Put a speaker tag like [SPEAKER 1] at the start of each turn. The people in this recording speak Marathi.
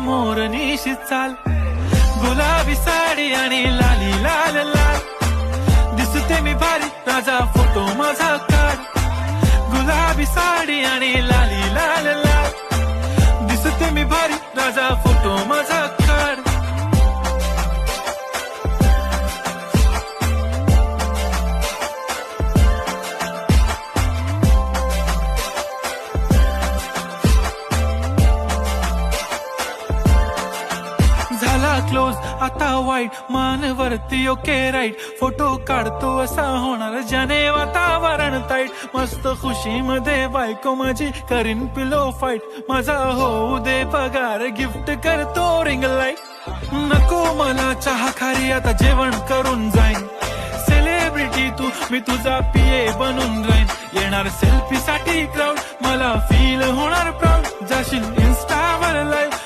[SPEAKER 1] मोरनीशी चाल, गुलाबी साडी आणि लाली लाल लाल, दिसते मी भारी राजा फोटो माझा काढ, गुलाबी साडी आणि लाली लाल लाल, दिसते मी भारी राजा फोटो माझा काढ. झाला क्लोज आता वाईट, मानवरती ओके राईट, फोटो काढतो असा होणार ज्याने वातावरण ताईट, मस्त खुशी मध्ये बायको माझी करीन पिलो फाईट, माझा होऊ दे पगार गिफ्ट करतो रिंग लाईट, नको मला चहा खारी आता जेवण करून जाईन, सेलिब्रिटी तू मी तुझा पीए बनून राहीन, येणार सेल्फी साठी क्राऊड मला फील होणार प्राऊड, जाशील इन्स्टावर लाईव्ह